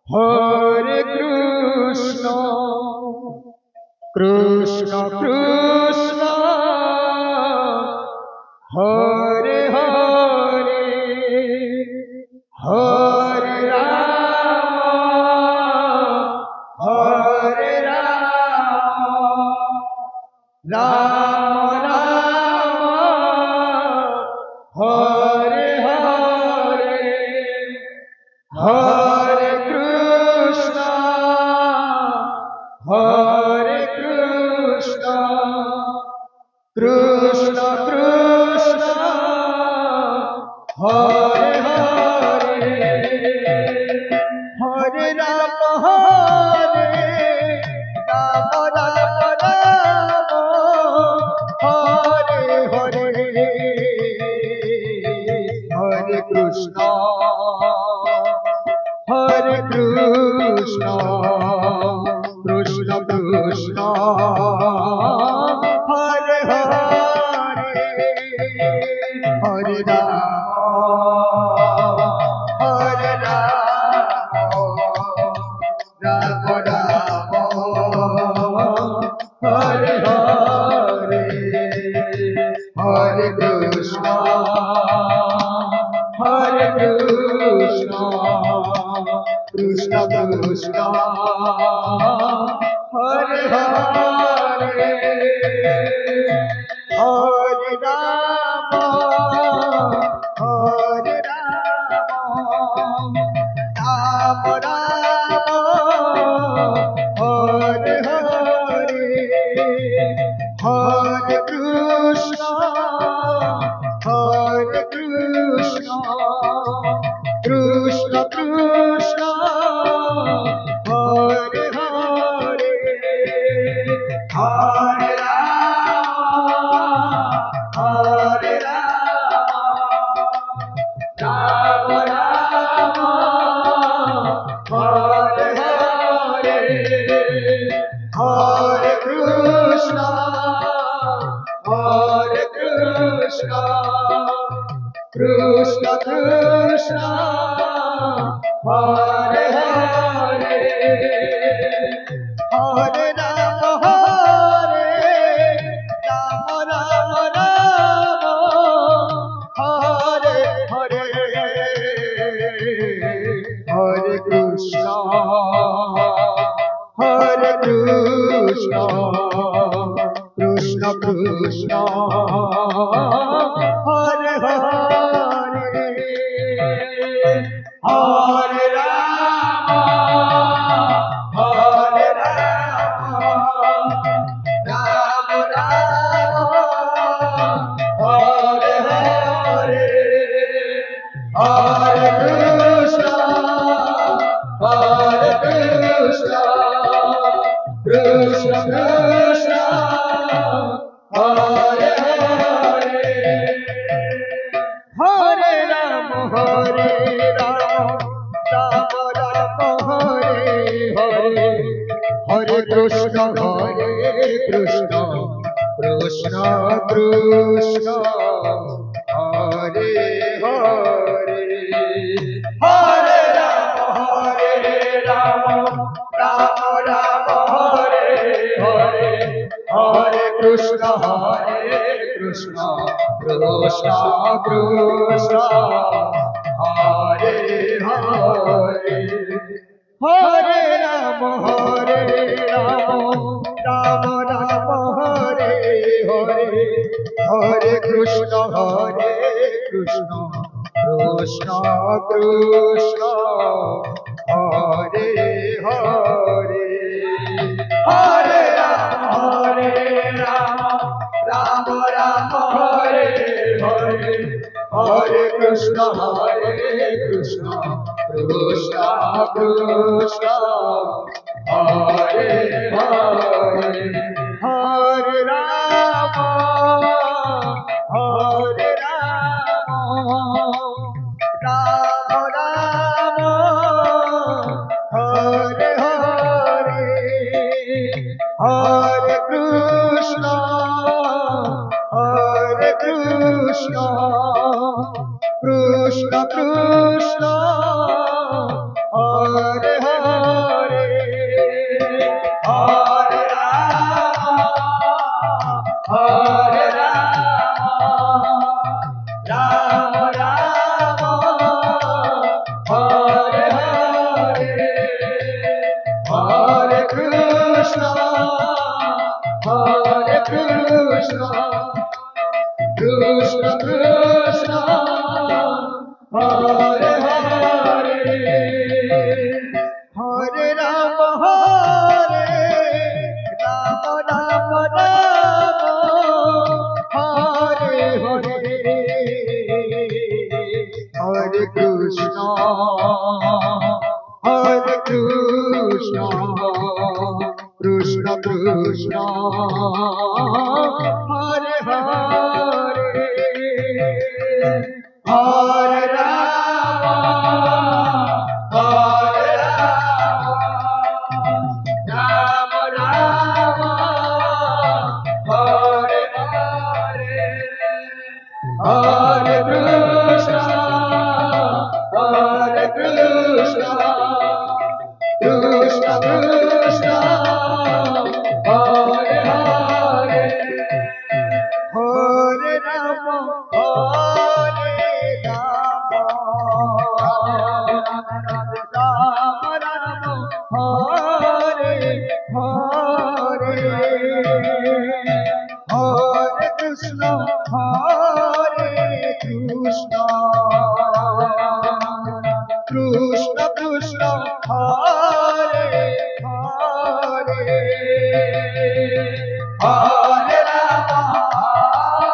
Hare Krishna Krishna Krishna Hare Hare Hare Ram Hare Ram Ram Ram Hare Hare Hare Krishna Hare Krishna Krishna Krishna Hare Hare Hare Ram Ram Ram Hare Hare Hare Krishna Hare Krishna Krishna Krishna Hare Hare Hare Ram Hare Ram Ram Ram Hare Hare Hare Krishna Hare Krishna Krishna Krishna Hare Hare Hare Ram Hare Ram Ram Ram Hare Hare Hare Krishna Hare Krishna Krishna Krishna Hare Hare Hare Ram Hare Ram Ram Hare Hare Hare Krishna Hare Krishna Krishna Krishna Hare Hare Hare Ram Ram Ram Hare Hare Hare Krishna Hare Krishna Krishna Krishna Hare Hare Hare Ram Hare Ram Ram Ram Hare Hare Hare Krishna Hare Krishna Krishna Krishna Hare Hare Hare Ram Ram Ram Hare Hare Hare Krishna Krishna Krishna Krishna Hare Hare Hare Ram Ram Ram Hare Hare Hare Krishna Krishna Krishna Krishna Hare Hare Hare Ram Ram Ram Hare Hare Hare Krishna Krishna Krishna Krishna Hare Hare Hare Ram Ram Ram Hare Hare Hare Krishna Krishna Krishna Krishna Hare Hare Hare Ram Hare Ram Ram Hare Hare Hare Krishna Krishna Krishna Hare Hare, Hare Rama, Hare Rama, Rama Rama, Hare Hare, Hare Krishna, Hare Krishna, Krishna Krishna, Hare Hare, Hare Rama, Rama Rama, Hare Hare, Hare Krishna, Hare Krishna, Krishna Krishna, Hare Hare, Hare Rama, Hare Rama, Rama Rama, Hare Hare, Hare Krishna, Hare Krishna, Krishna Krishna, Hare Hare, Hare Rama, Hare Rama, Rama Rama, Hare Hare, Hare Krishna, Hare Krishna, Krishna Krishna, Hare Hare, Hare Rama,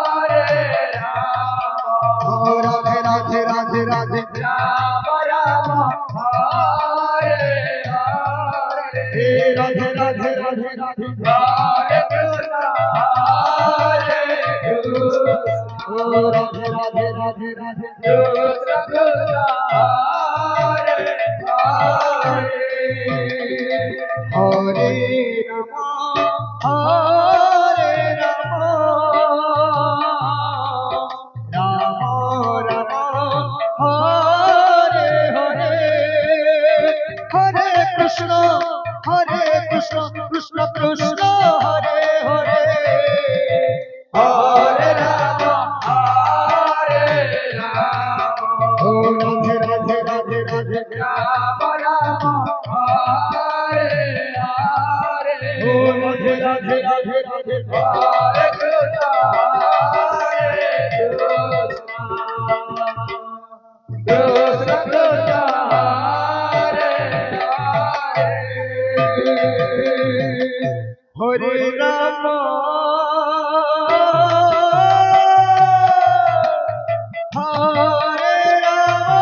Hare Rama, Radhe Radhe Radhe Radhe, Rama Rama, Hare Hare, Radhe Radhe Radhe Radhe, Hare Krishna, Hare Krishna, Radhe Radhe Radhe Radhe, Krishna Krishna, Hare Hare, Hare Rama, Hare Rama, Rama Rama, Hare Hare, Hare Krishna, Krishna Krishna, Hare Hare, Hare Rama, Hare Rama, Oh Radhe Radhe Radhe Radhe, Rama Rama, Hare Hare, Oh Radhe Radhe Radhe Radhe, Hare Krishna, Krishna Krishna, Hare Hare, Hare Rama, Hare Rama,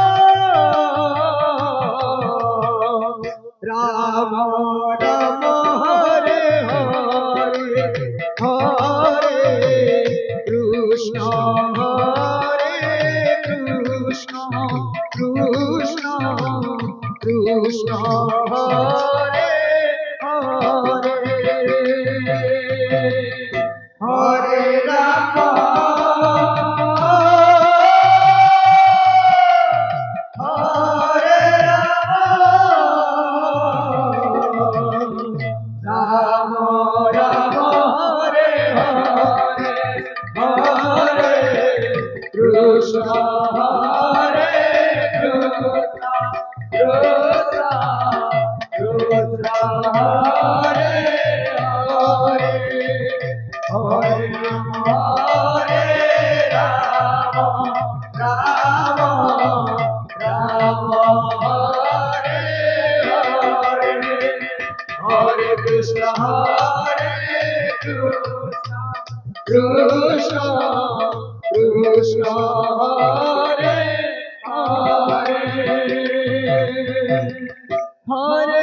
Rama Rama, Hare Hare, Hare Krishna, Hare Krishna, Krishna Krishna, Hare Hare, Hare Rama, Hare Rama, Rama Rama, Hare Hare, Hare Krishna, Hare Krishna, Krishna Krishna, Hare Hare, Hare Rama, Rama Rama, Hare Hare, Hare Krishna, Hare Krishna, Krishna Krishna, Hare Hare, Hare